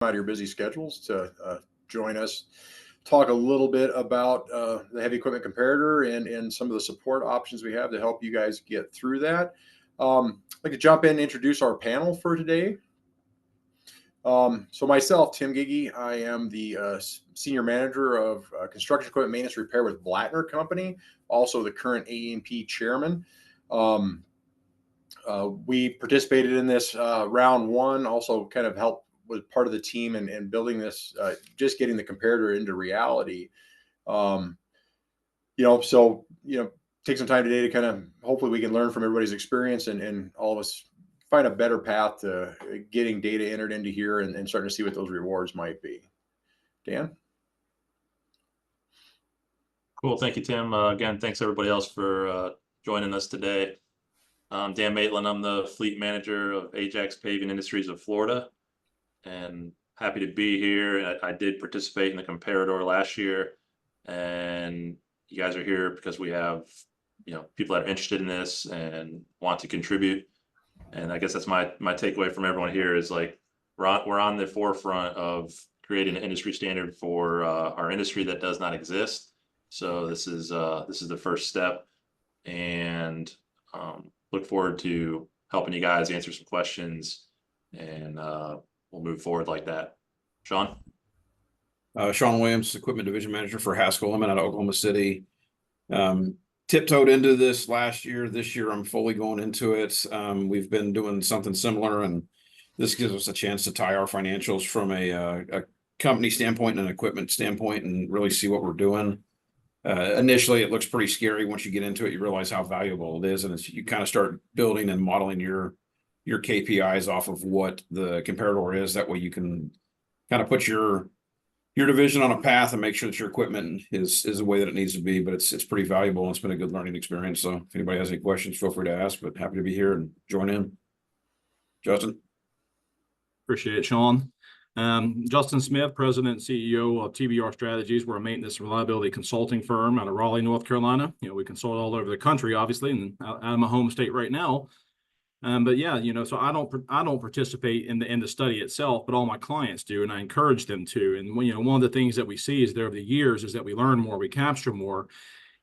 out of your busy schedules to join us, talk a little bit about the heavy equipment comparator and some of the support options we have to help you guys get through that. I'd like to jump in and introduce our panel for today. So myself, Tim Giggee, I am the Senior Manager of Construction Equipment Maintenance Repair with Blattner Company, also the current AEP Chairman. We participated in this round one, also kind of helped was part of the team and building this, just getting the comparator into reality. Take some time today to kind of, hopefully we can learn from everybody's experience and all of us find a better path to getting data entered into here and starting to see what those rewards might be. Dan? Cool. Thank you, Tim. Again, thanks everybody else for joining us today. Dan Maitland, I'm the fleet manager of Ajax Paving Industries of Florida, and happy to be here. I did participate in the comparator last year, and you guys are here because we have, people that are interested in this and want to contribute. And I guess that's my takeaway from everyone here is like, we're on the forefront of creating an industry standard for our industry that does not exist. So this is the first step, and look forward to helping you guys answer some questions, and we'll move forward like that. Sean? Sean Williams, Equipment Division Manager for Haskell. I'm out of Oklahoma City. Tiptoed into this last year. This year, I'm fully going into it. We've been doing something similar, and this gives us a chance to tie our financials from a company standpoint and an equipment standpoint and really see what we're doing. Initially, it looks pretty scary. Once you get into it, you realize how valuable it is, and you kind of start building and modeling your KPIs off of what the comparator is. That way you can kind of put your division on a path and make sure that your equipment is the way that it needs to be. But it's pretty valuable, and it's been a good learning experience. So if anybody has any questions, feel free to ask, but happy to be here and join in. Justin? Appreciate it, Sean. Justin Smith, President and CEO of TBR Strategies. We're a maintenance and reliability consulting firm out of Raleigh, North Carolina. We consult all over the country, obviously, and out of my home state right now. But yeah, so I don't participate in the study itself, but all my clients do, and I encourage them to. And one of the things that we see is there over the years is that we learn more, we capture more,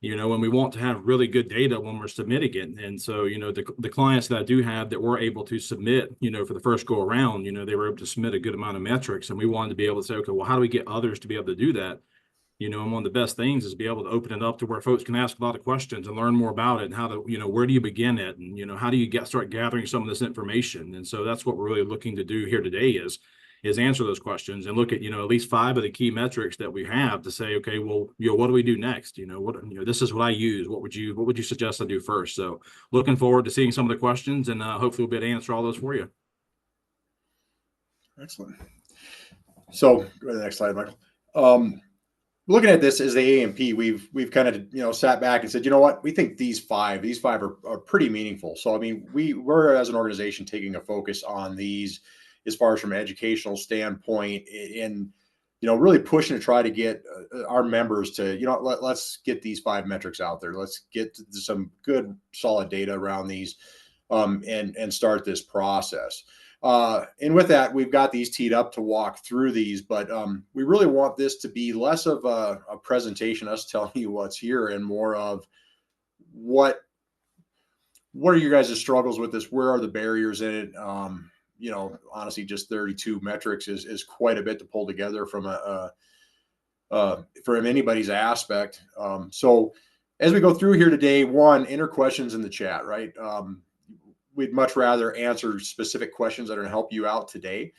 and we want to have really good data when we're submitting it. And so, the clients that I do have that were able to submit, for the first go around, they were able to submit a good amount of metrics, and we wanted to be able to say, okay, well, how do we get others to be able to do that? And one of the best things is be able to open it up to where folks can ask a lot of questions and learn more about it, and how to, where do you begin it? And, how do you start gathering some of this information? And so that's what we're really looking to do here today is answer those questions and look at, at least 5 of the key metrics that we have to say, okay, well, what do we do next? This is what I use. What would you suggest I do first? So looking forward to seeing some of the questions, and hopefully we'll be able to answer all those for you. Excellent. So go to the next slide, Michael. Looking at this as the AMP, we've kind of sat back and said, you know what, we think these five are pretty meaningful. So I mean, we're as an organization taking a focus on these as far as from an educational standpoint, and really pushing to try to get our members to let's get these 5 metrics out there. Let's get some good solid data around these, and start this process. And with that, we've got these teed up to walk through these, but we really want this to be less of a presentation, us telling you what's here, and more of what are your guys' struggles with this? Where are the barriers in it? Honestly, just 32 metrics is quite a bit to pull together from from anybody's aspect. So as we go through here today, enter questions in the chat, right? We'd much rather answer specific questions that are going to help you out today,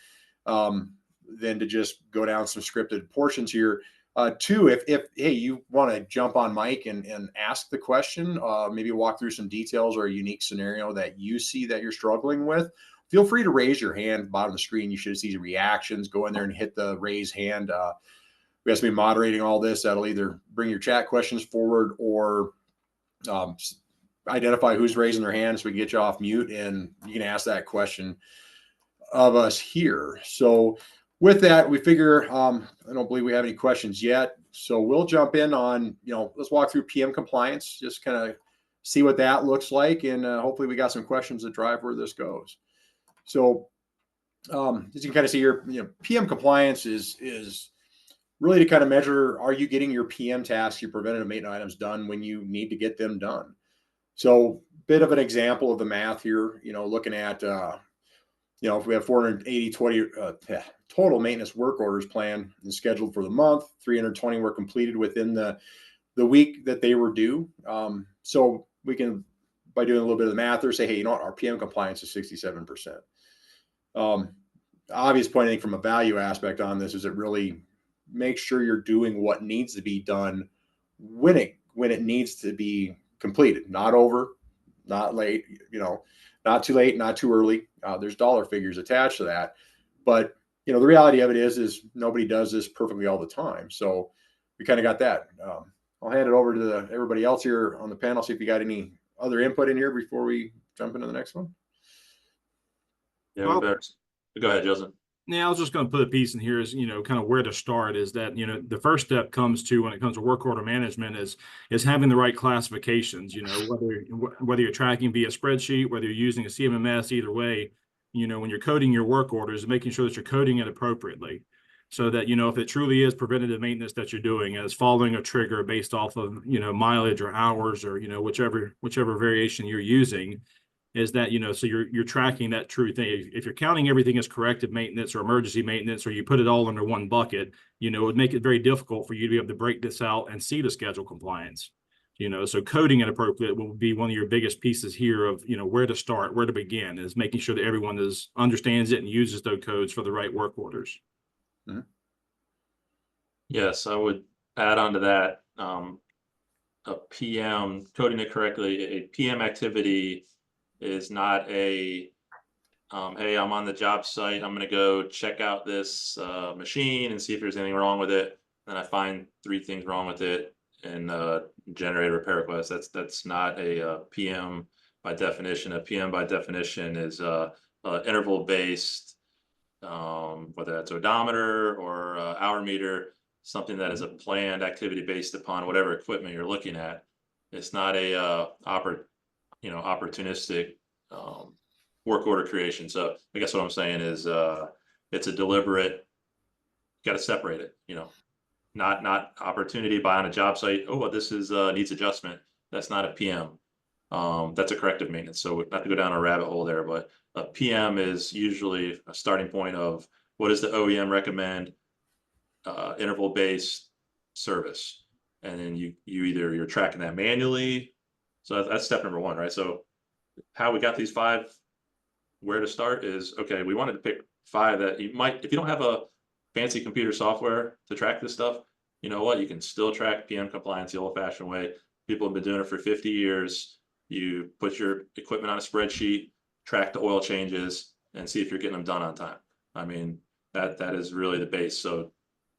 than to just go down some scripted portions here. 2, if hey, you want to jump on mic and ask the question, maybe walk through some details or a unique scenario that you see that you're struggling with, feel free to raise your hand. Bottom of the screen, you should see reactions. Go in there and hit the raise hand. We have to be moderating all this. That'll either bring your chat questions forward or identify who's raising their hand so we can get you off mute, and you can ask that question of us here. So with that, we figure, I don't believe we have any questions yet. So we'll jump in on, let's walk through PM compliance, just kind of see what that looks like. And hopefully we got some questions that drive where this goes. So as you can kind of see here, PM compliance is really to kind of measure, are you getting your PM tasks, your preventative maintenance items done when you need to get them done? So bit of an example of the math here, looking at, if we have 480 total maintenance work orders planned and scheduled for the month, 320 were completed within the week that they were due. So we can, by doing a little bit of the math there, say, hey, our PM compliance is 67%. Obvious point, I think, from a value aspect on this is it really makes sure you're doing what needs to be done when it needs to be completed, not over, not late, not too late, not too early. There's dollar figures attached to that, but the reality of it is nobody does this perfectly all the time. So we kind of got that. I'll hand it over to everybody else here on the panel. See if you got any other input in here before we jump into the next one. Yeah, we better. Go ahead, Justin. Yeah, I was just going to put a piece in here is, kind of where to start is that, the first step comes to when it comes to work order management is having the right classifications, whether you're tracking via spreadsheet, whether you're using a CMMS, either way, when you're coding your work orders, making sure that you're coding it appropriately so that, if it truly is preventative maintenance that you're doing and it's following a trigger based off of, mileage or hours or, whichever variation you're using, is that, so you're tracking that true thing. If you're counting everything as corrective maintenance or emergency maintenance, or you put it all under one bucket, it would make it very difficult for you to be able to break this out and see the schedule compliance. So coding it appropriate will be one of your biggest pieces here of, where to start, where to begin, is making sure that everyone understands it and uses those codes for the right work orders. Mm-hmm. Yes, I would add on to that, a PM, coding it correctly, a PM activity is not a, hey, I'm on the job site, I'm going to go check out this machine and see if there's anything wrong with it. Then I find 3 things wrong with it and generate a repair request. That's not a PM by definition. A PM by definition is interval based, whether that's odometer or hour meter, something that is a planned activity based upon whatever equipment you're looking at. It's not a opportunistic work order creation. So I guess what I'm saying is it's a deliberate, you got to separate it, not opportunity by on a job site. Oh, well, this is needs adjustment. That's not a PM. That's a corrective maintenance. So not to go down a rabbit hole there, but a PM is usually a starting point of what does the OEM recommend, interval based service. And then you're tracking that manually. So that's step number 1, right? So how we got these 5, where to start is, okay, we wanted to pick 5 that you might, if you don't have a fancy computer software to track this stuff, you know what, you can still track PM compliance the old fashioned way. People have been doing it for 50 years. You put your equipment on a spreadsheet, track the oil changes, and see if you're getting them done on time. I mean, that is really the base. So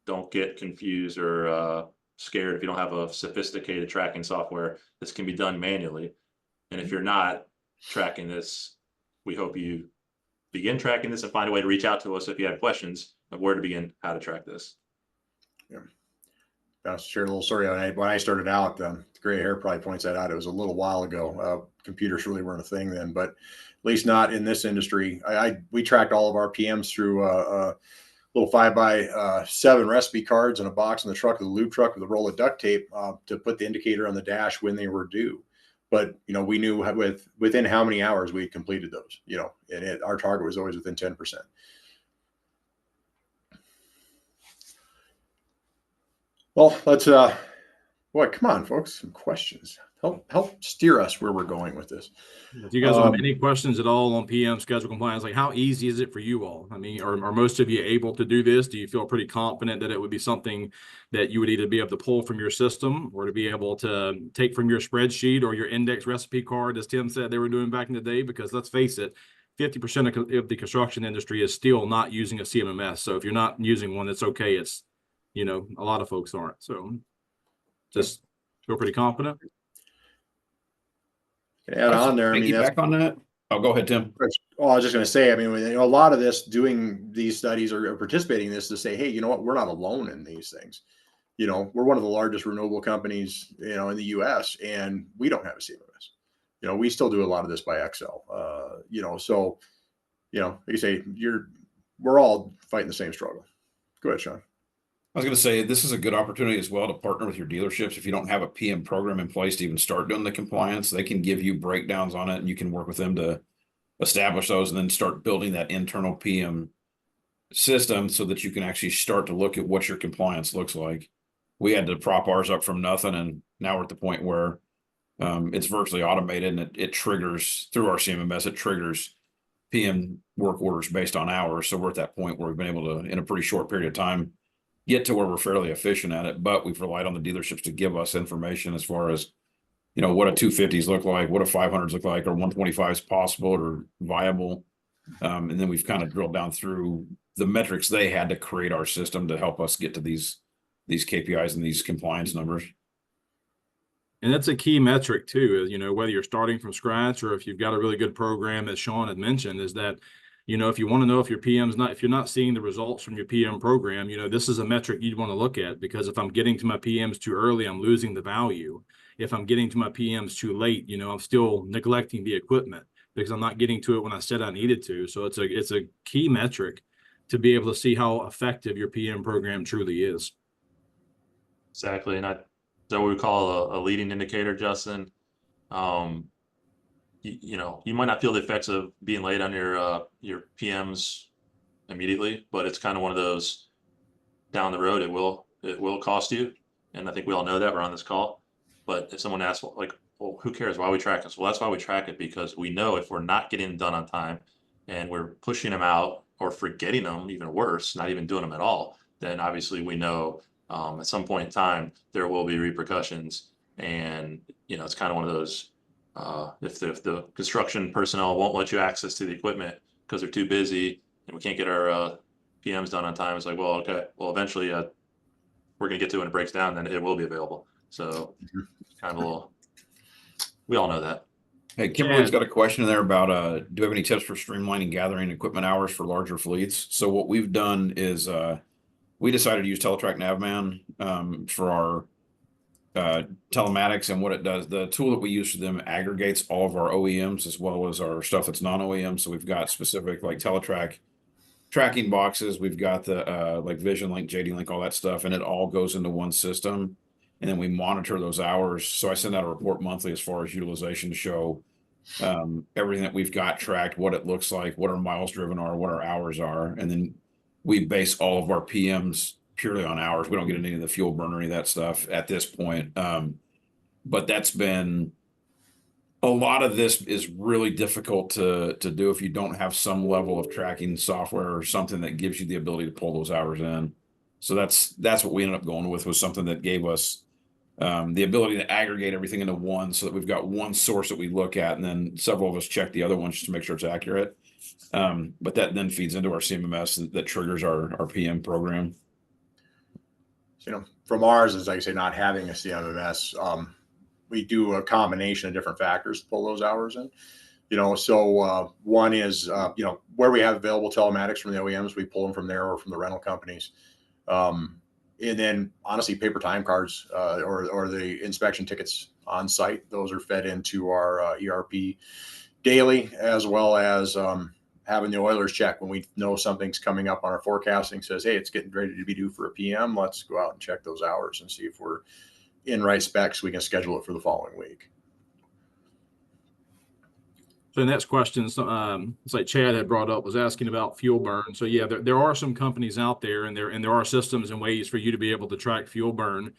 don't get confused or scared if you don't have a sophisticated tracking software. This can be done manually. And if you're not tracking this, we hope you begin tracking this and find a way to reach out to us if you have questions of where to begin, how to track this. Yeah. I'll share a little story. When I started out, the gray hair probably points that out. It was a little while ago. Computers really weren't a thing then, but at least not in this industry. We tracked all of our PMs through a little 5x7 recipe cards and a box in the truck of the lube truck with a roll of duct tape to put the indicator on the dash when they were due. But we knew within how many hours we had completed those. And our target was always within 10%. Well, let's come on, folks, some questions. Help steer us where we're going with this. Do you guys have any questions at all on PM schedule compliance? Like, how easy is it for you all? I mean, are most of you able to do this? Do you feel pretty confident that it would be something that you would either be able to pull from your system or to be able to take from your spreadsheet or your index recipe card, as Tim said they were doing back in the day? Because let's face it, 50% of the construction industry is still not using a CMMS. So if you're not using one, it's okay. It's, a lot of folks aren't. So just feel pretty confident. Add on there. I mean, back on that. Oh, go ahead, Tim. Oh, I was just going to say, I mean, a lot of this, doing these studies or participating in this to say, hey, you know what, we're not alone in these things. We're one of the largest renewable companies, in the U.S. and we don't have a CMMS. We still do a lot of this by Excel. So, like you say, we're all fighting the same struggle. Go ahead, Sean. I was going to say, this is a good opportunity as well to partner with your dealerships. If you don't have a PM program in place to even start doing the compliance, they can give you breakdowns on it, and you can work with them to establish those and then start building that internal PM system so that you can actually start to look at what your compliance looks like. We had to prop ours up from nothing, and now we're at the point where it's virtually automated, and it triggers through our CMMS. It triggers PM work orders based on hours. So we're at that point where we've been able to, in a pretty short period of time, get to where we're fairly efficient at it. But we've relied on the dealerships to give us information as far as, you know, what a 250s look like, what a 500s look like, or 125s possible or viable. And then we've kind of drilled down through the metrics they had to create our system to help us get to these KPIs and these compliance numbers. And that's a key metric too, you know, whether you're starting from scratch or if you've got a really good program, as Sean had mentioned, is that, you know, if you want to know if your PM's not, if you're not seeing the results from your PM program, you know, this is a metric you'd want to look at, because if I'm getting to my PMs too early, I'm losing the value. If I'm getting to my PMs too late, you know, I'm still neglecting the equipment because I'm not getting to it when I said I needed to. So it's a key metric to be able to see how effective your PM program truly is. Exactly. And is that what we call a leading indicator, Justin? You know, you might not feel the effects of being late on your PMs immediately, but it's kind of one of those down the road, it will cost you. And I think we all know that we're on this call. But if someone asks, like, well, who cares why we track this? Well, that's why we track it, because we know if we're not getting them done on time and we're pushing them out or forgetting them, even worse, not even doing them at all, then obviously we know at some point in time there will be repercussions. And, you know, it's kind of one of those, if the construction personnel won't let you access to the equipment because they're too busy and we can't get our PMs done on time, it's like, well, okay, well, eventually we're going to get to it when it breaks down, then it will be available. So kind of a little, we all know that. Hey, Kimberly's got a question there about, do we have any tips for streamlining gathering equipment hours for larger fleets? So what we've done is, we decided to use Teletrack Navman for our telematics, and what it does, the tool that we use for them aggregates all of our OEMs as well as our stuff that's non-OEM. So we've got specific like Teletrack tracking boxes. We've got the like Vision Link, JD Link, all that stuff, and it all goes into one system. And then we monitor those hours. So I send out a report monthly as far as utilization to show everything that we've got tracked, what it looks like, what our miles driven are, what our hours are. And then we base all of our PMs purely on hours. We don't get into any of the fuel burn or any of that stuff at this point. But that's been, a lot of this is really difficult to do if you don't have some level of tracking software or something that gives you the ability to pull those hours in. So that's what we ended up going with, was something that gave us the ability to aggregate everything into one, so that we've got one source that we look at, and then several of us check the other ones just to make sure it's accurate. But that then feeds into our CMMS that triggers our PM program. You know, from ours, is like I say, not having a CMMS, we do a combination of different factors to pull those hours in. You know, so one is, you know, where we have available telematics from the OEMs, we pull them from there or from the rental companies. And then honestly, paper time cards or the inspection tickets on site, those are fed into our ERP daily, as well as having the oilers check when we know something's coming up on our forecasting, says, hey, it's getting ready to be due for a PM. Let's go out and check those hours and see if we're in right specs. We can schedule it for the following week. So the next question, it's like Chad had brought up, was asking about fuel burn. So yeah, there are some companies out there, and there are systems and ways for you to be able to track fuel burn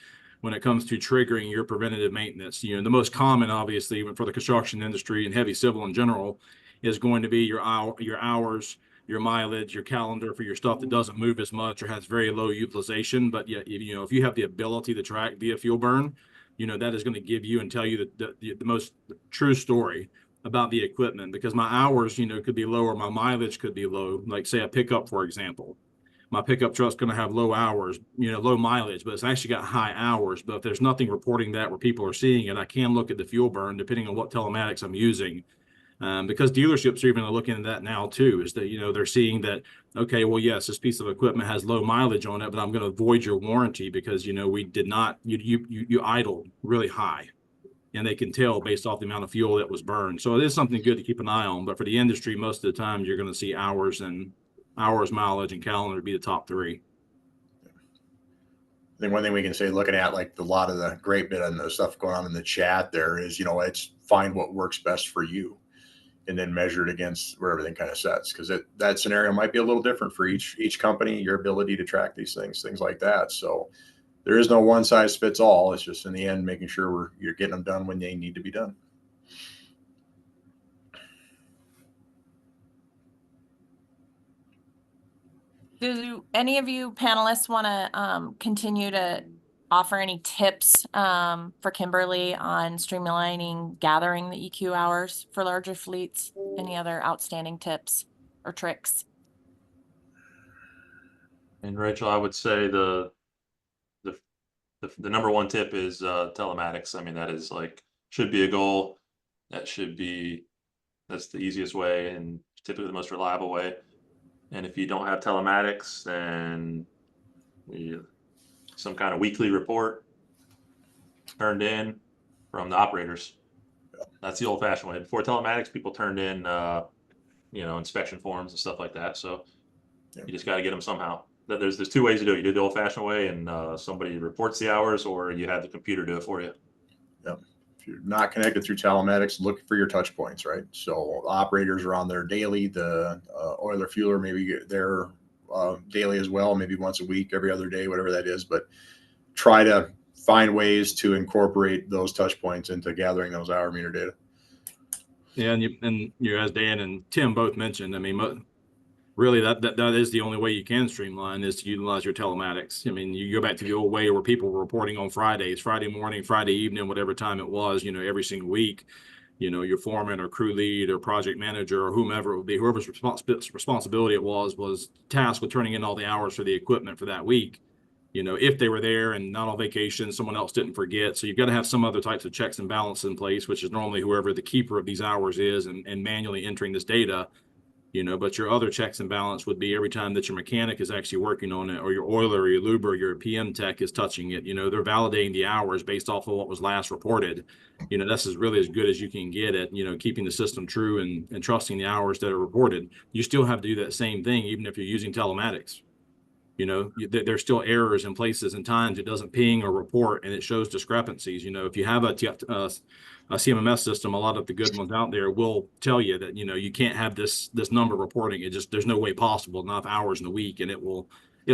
when it comes to triggering your preventative maintenance. You know, the most common, obviously, even for the construction industry and heavy civil in general, is going to be your hours, your mileage, your calendar for your stuff that doesn't move as much or has very low utilization. But yeah, you know, if you have the ability to track via fuel burn, you know, that is going to give you and tell you the most true story about the equipment, because my hours, you know, could be low or my mileage could be low. Like say a pickup, for example, my pickup truck's going to have low hours, you know, low mileage, but it's actually got high hours. But if there's nothing reporting that where people are seeing it, I can look at the fuel burn depending on what telematics I'm using. Because dealerships are even looking at that now too, is that, you know, they're seeing that, okay, well, yes, this piece of equipment has low mileage on it, but I'm going to void your warranty because, you know, we did not, you idled really high. And they can tell based off the amount of fuel that was burned. So it is something good to keep an eye on. But for the industry, most of the time, you're going to see hours and hours, mileage, and calendar to be the top three. I think one thing we can say, looking at like a lot of the great bit on the stuff going on in the chat there is, it's find what works best for you and then measure it against where everything kind of sets. Because that scenario might be a little different for each company, your ability to track these things like that. So there is no one size fits all. It's just in the end, making sure you're getting them done when they need to be done. Do any of you panelists want to continue to offer any tips for Kimberly on streamlining gathering the EQ hours for larger fleets? Any other outstanding tips or tricks? And Rachel, I would say the number one tip is telematics. I mean, that is should be a goal. That's the easiest way and typically the most reliable way. And if you don't have telematics, then some kind of weekly report turned in from the operators. That's the old-fashioned way. Before telematics, people turned in, inspection forms and stuff like that. So you just got to get them somehow. There's two ways to do it. You do the old-fashioned way, and somebody reports the hours, or you have the computer do it for you. Yep. If you're not connected through telematics, look for your touch points, right? So operators are on there daily. The oiler fueler, maybe they're daily as well, maybe once a week, every other day, whatever that is. But try to find ways to incorporate those touch points into gathering those hour meter data. Yeah, and as Dan and Tim both mentioned, I mean, really that is the only way you can streamline is to utilize your telematics. I mean, you go back to the old way where people were reporting on Fridays, Friday morning, Friday evening, whatever time it was, every single week, your foreman or crew lead or project manager or whomever it would be, whoever's responsibility it was tasked with turning in all the hours for the equipment for that week. If they were there and not on vacation, someone else didn't forget. So you've got to have some other types of checks and balances in place, which is normally whoever the keeper of these hours is and manually entering this data. But your other checks and balance would be every time that your mechanic is actually working on it, or your oiler or your luber or your PM tech is touching it, they're validating the hours based off of what was last reported. That's really as good as you can get at, keeping the system true and trusting the hours that are reported. You still have to do that same thing, even if you're using telematics. There's still errors in places and times it doesn't ping or report, and it shows discrepancies. If you have a CMMS system, a lot of the good ones out there will tell you that, you can't have this number reporting. There's no way possible, enough hours in a week, and it'll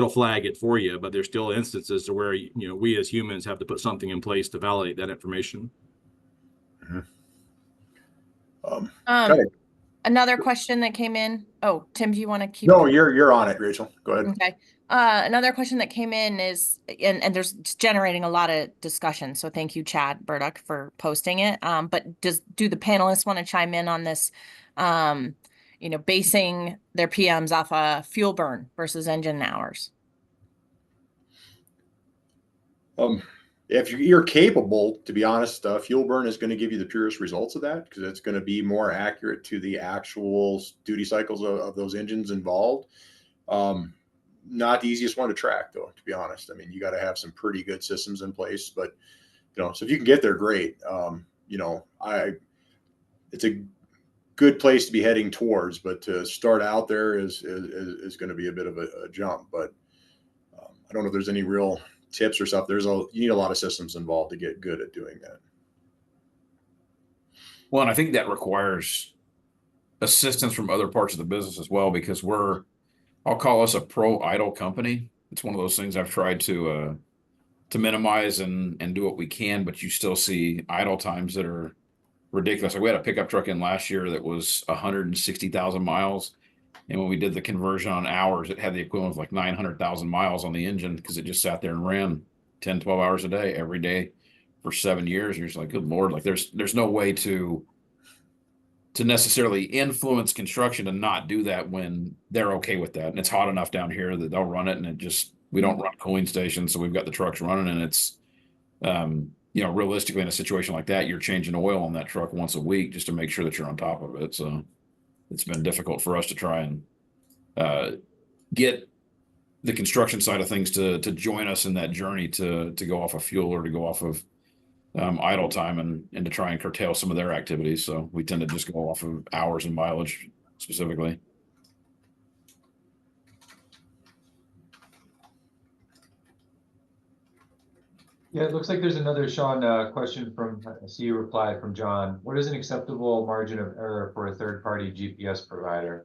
flag it for you. But there's still instances to where, we as humans have to put something in place to validate that information. Mm-hmm. Another question that came in. Oh, Tim, do you want to keep? No, you're on it, Rachel. Go ahead. Okay. Another question that came in is, and there's generating a lot of discussion. So thank you, Chad Burdock, for posting it. But do the panelists want to chime in on this? Basing their PMs off a fuel burn versus engine hours. If you're capable, to be honest, fuel burn is going to give you the purest results of that because it's going to be more accurate to the actual duty cycles of those engines involved. Not the easiest one to track, though, to be honest. I mean, you got to have some pretty good systems in place, but so if you can get there, great. It's a good place to be heading towards, but to start out there is going to be a bit of a jump. But I don't know if there's any real tips or stuff. You need a lot of systems involved to get good at doing that. Well, and I think that requires assistance from other parts of the business as well, because I'll call us a pro idle company. It's one of those things I've tried to minimize and do what we can, but you still see idle times that are ridiculous. Like we had a pickup truck in last year that was 160,000 miles. And when we did the conversion on hours, it had the equivalent of like 900,000 miles on the engine because it just sat there and ran 10, 12 hours a day, every day for 7 years. And you're just like, good Lord, like there's no way to necessarily influence construction to not do that when they're okay with that. And it's hot enough down here that they'll run it. And we don't run cooling stations. So we've got the trucks running, and it's, realistically in a situation like that, you're changing oil on that truck once a week just to make sure that you're on top of it. So it's been difficult for us to try and get the construction side of things to join us in that journey to go off of fuel or to go off of idle time and to try and curtail some of their activities. So we tend to just go off of hours and mileage specifically. Yeah, it looks like there's another, Sean, question from, I see you replied from John. What is an acceptable margin of error for a third-party GPS provider?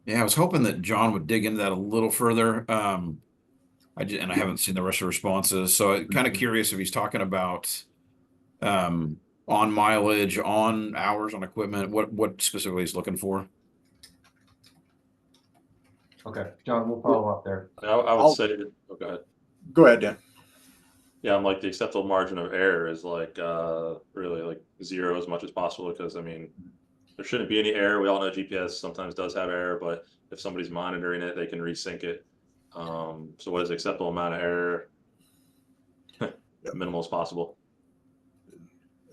Yeah, I was hoping that John would dig into that a little further. And I haven't seen the rest of the responses, so kind of curious if he's talking about on mileage, on hours, on equipment, what specifically he's looking for. Okay, John, we'll follow up there. I would say that, oh, go ahead. Go ahead, Dan. Yeah, I'm like the acceptable margin of error is like really like 0 as much as possible, because I mean there shouldn't be any error. We all know GPS sometimes does have error, but if somebody's monitoring it, they can resync it. So what is the acceptable amount of error? Minimal as possible.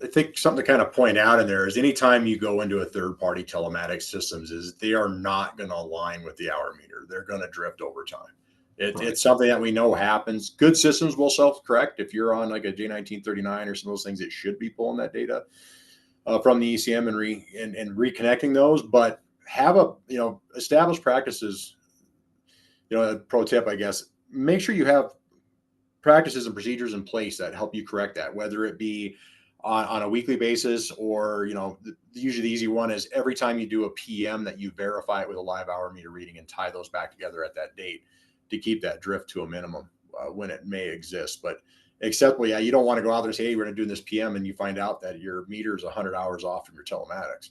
I think something to kind of point out in there is anytime you go into a third-party telematics systems is they are not going to align with the hour meter. They're going to drift over time. It's something that we know happens. Good systems will self-correct. If you're on like a J1939 or some of those things, it should be pulling that data from the ECM and reconnecting those. But have established practices. A pro tip, I guess, make sure you have practices and procedures in place that help you correct that, whether it be on a weekly basis or, usually the easy one is every time you do a PM that you verify it with a live hour meter reading and tie those back together at that date to keep that drift to a minimum when it may exist. But except, you don't want to go out there and say, hey, we're going to do this PM and you find out that your meter is 100 hours off from your telematics.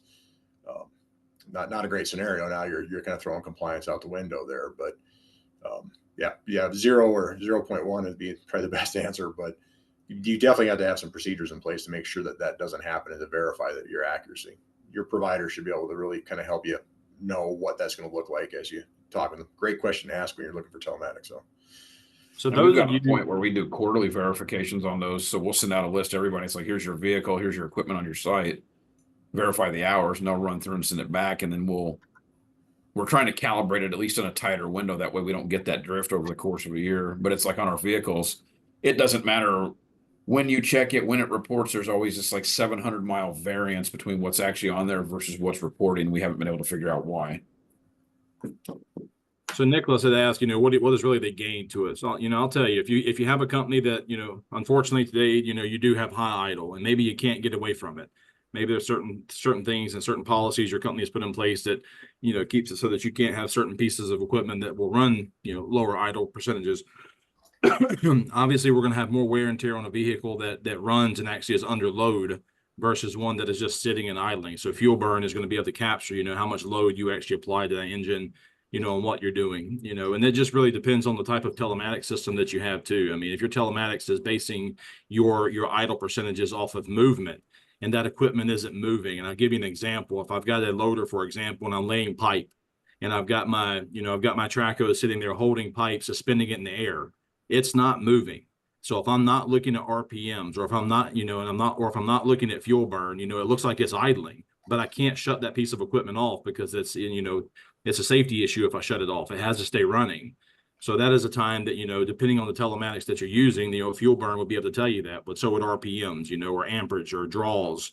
Not a great scenario. Now you're kind of throwing compliance out the window there, but 0 or 0.1 would be probably the best answer, but you definitely have to have some procedures in place to make sure that doesn't happen and to verify that your accuracy. Your provider should be able to really kind of help you know what that's going to look like as you talk. And great question to ask when you're looking for telematics. So those got a point where we do quarterly verifications on those. So we'll send out a list to everybody. It's like, here's your vehicle, here's your equipment on your site, verify the hours, and they'll run through and send it back. And then we're trying to calibrate it at least in a tighter window. That way we don't get that drift over the course of a year. But it's like on our vehicles, it doesn't matter when you check it, when it reports, there's always this like 700-mile variance between what's actually on there versus what's reporting. We haven't been able to figure out why. So Nicholas had asked, what is really the gain to it? So, I'll tell you, if you have a company that, unfortunately today, you do have high idle and maybe you can't get away from it. Maybe there's certain things and certain policies your company has put in place that, keeps it so that you can't have certain pieces of equipment that will run, lower idle percentages. Obviously, we're going to have more wear and tear on a vehicle that runs and actually is under load versus one that is just sitting and idling. So fuel burn is going to be able to capture, how much load you actually apply to that engine, and what you're doing, and it just really depends on the type of telematics system that you have too. I mean, if your telematics is basing your idle percentages off of movement, and that equipment isn't moving. And I'll give you an example. If I've got a loader, for example, and I'm laying pipe and I've got my traco sitting there holding pipe, suspending it in the air, it's not moving. So if I'm not looking at RPMs or if I'm not, if I'm not looking at fuel burn, it looks like it's idling, but I can't shut that piece of equipment off because it's a safety issue. If I shut it off, it has to stay running. So that is a time that, depending on the telematics that you're using, fuel burn will be able to tell you that, but so would RPMs, or amperage or draws.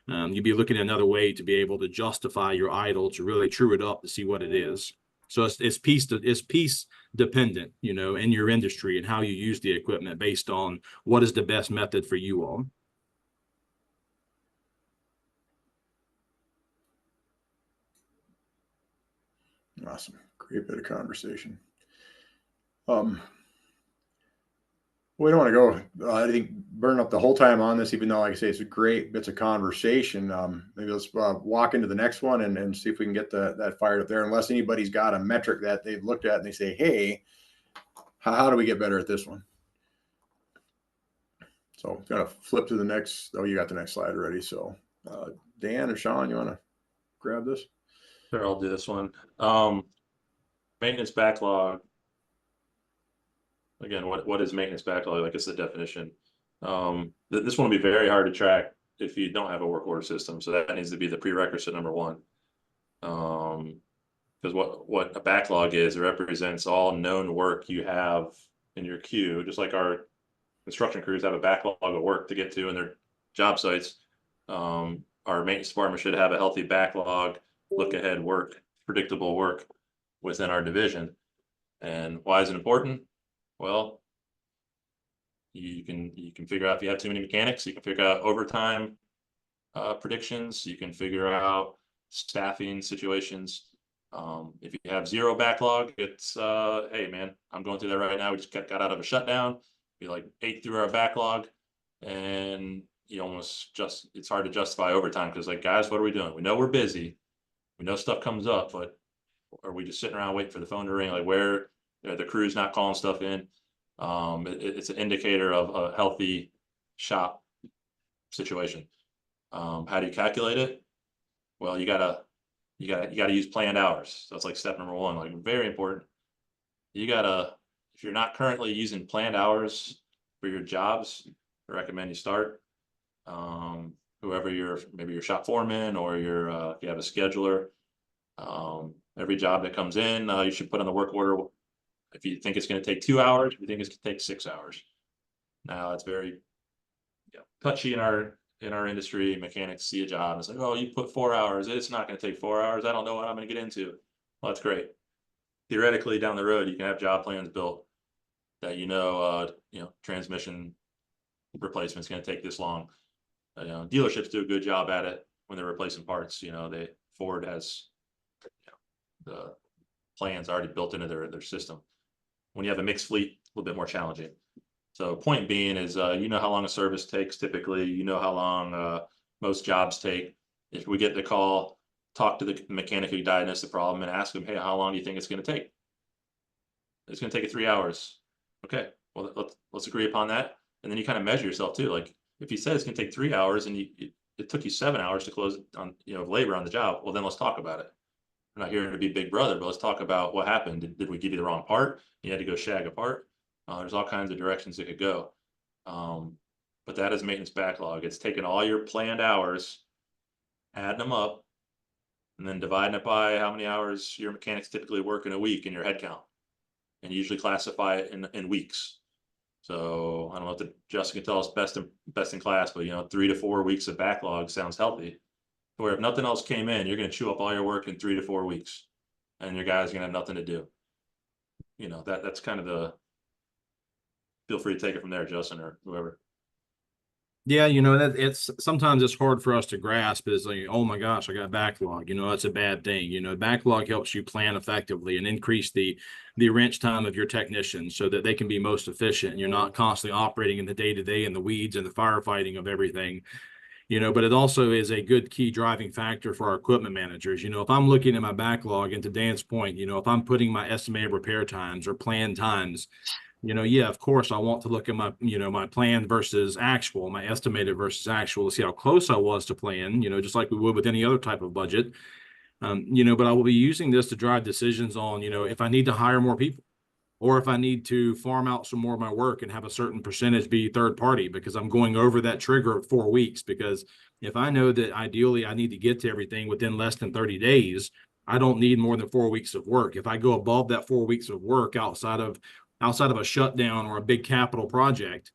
You'd be looking at another way to be able to justify your idle to really true it up to see what it is. So it's piece dependent, in your industry and how you use the equipment based on what is the best method for you all. Awesome. Great bit of conversation. We don't want to go, I think, burn up the whole time on this, even though, like I say, it's a great bits of conversation. Maybe let's walk into the next one and see if we can get that fired up there, unless anybody's got a metric that they've looked at and they say, hey, how do we get better at this one? So I'm going to flip to the next. Oh, you got the next slide already. So Dan or Sean, you want to grab this? Sure, I'll do this one. Maintenance backlog. Again, what is maintenance backlog? Like, it's the definition. This one will be very hard to track if you don't have a work order system. So that needs to be the prerequisite number one. Because what a backlog is, it represents all known work you have in your queue, just like our construction crews have a backlog of work to get to in their job sites. Our maintenance department should have a healthy backlog, look ahead work, predictable work within our division. And why is it important? Well, You can figure out if you have too many mechanics. You can figure out overtime predictions. You can figure out staffing situations. If you have zero backlog, it's hey man, I'm going through that right now. We just got out of a shutdown. We like ate through our backlog, and it's hard to justify overtime because like, guys, what are we doing? We know we're busy. We know stuff comes up, but are we just sitting around waiting for the phone to ring? Like, where the crew's not calling stuff in? It's an indicator of a healthy shop situation. How do you calculate it? Well, you gotta use planned hours. That's like step number one, like very important. If you're not currently using planned hours for your jobs, I recommend you start. Whoever maybe your shop foreman or if you have a scheduler, every job that comes in, you should put on the work order. If you think it's going to take 2 hours, if you think it's going to take 6 hours. Now it's very touchy in our industry. Mechanics see a job and it's like, oh, you put 4 hours. It's not going to take 4 hours. I don't know what I'm going to get into. Well, that's great. Theoretically, down the road, you can have job plans built that transmission replacement is going to take this long. Dealerships do a good job at it when they're replacing parts. Ford has the plans already built into their system. When you have a mixed fleet, a little bit more challenging. So point being is, how long a service takes typically, how long most jobs take. If we get the call, talk to the mechanic who diagnosed the problem and ask them, hey, how long do you think it's going to take? It's going to take you 3 hours. Okay, well, let's agree upon that. And then you kind of measure yourself too. Like if you said it's going to take 3 hours and it took you 7 hours to close on, labor on the job, well, then let's talk about it. We're not here to be big brother, but let's talk about what happened. Did we give you the wrong part? You had to go shag a part. There's all kinds of directions it could go. But that is maintenance backlog. It's taking all your planned hours, adding them up, and then dividing it by how many hours your mechanics typically work in a week in your head count. And you usually classify it in weeks. So I don't know if Justin can tell us best in class, but 3 to 4 weeks of backlog sounds healthy. Where if nothing else came in, you're going to chew up all your work in 3 to 4 weeks, and your guys are going to have nothing to do. That's kind of feel free to take it from there, Justin, or whoever. Yeah, that sometimes it's hard for us to grasp is like, oh my gosh, I got backlog. That's a bad thing. Backlog helps you plan effectively and increase the wrench time of your technicians so that they can be most efficient. You're not constantly operating in the day-to-day and the weeds and the firefighting of everything. But it also is a good key driving factor for our equipment managers. If I'm looking at my backlog, and to Dan's point, if I'm putting my estimated repair times or planned times, yeah, of course, I want to look at my, my plan versus actual, my estimated versus actual to see how close I was to plan, just like we would with any other type of budget. But I will be using this to drive decisions on, if I need to hire more people, or if I need to farm out some more of my work and have a certain percentage be third party because I'm going over that trigger of 4 weeks. Because if I know that ideally I need to get to everything within less than 30 days, I don't need more than 4 weeks of work. If I go above that 4 weeks of work outside of a shutdown or a big capital project,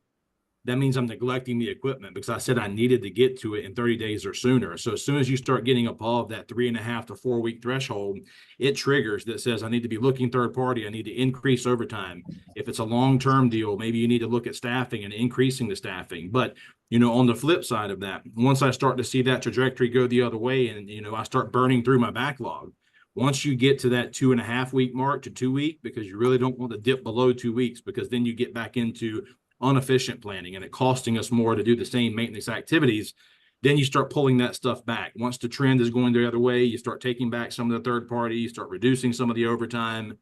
that means I'm neglecting the equipment because I said I needed to get to it in 30 days or sooner. So as soon as you start getting above that 3.5 to 4 week threshold, it triggers that says I need to be looking third party. I need to increase overtime. If it's a long-term deal, maybe you need to look at staffing and increasing the staffing. But, on the flip side of that, once I start to see that trajectory go the other way and, I start burning through my backlog, once you get to that 2.5 week mark to 2 week, because you really don't want to dip below 2 weeks, because then you get back into inefficient planning and it costing us more to do the same maintenance activities, then you start pulling that stuff back. Once the trend is going the other way, you start taking back some of the third party, you start reducing some of the overtime,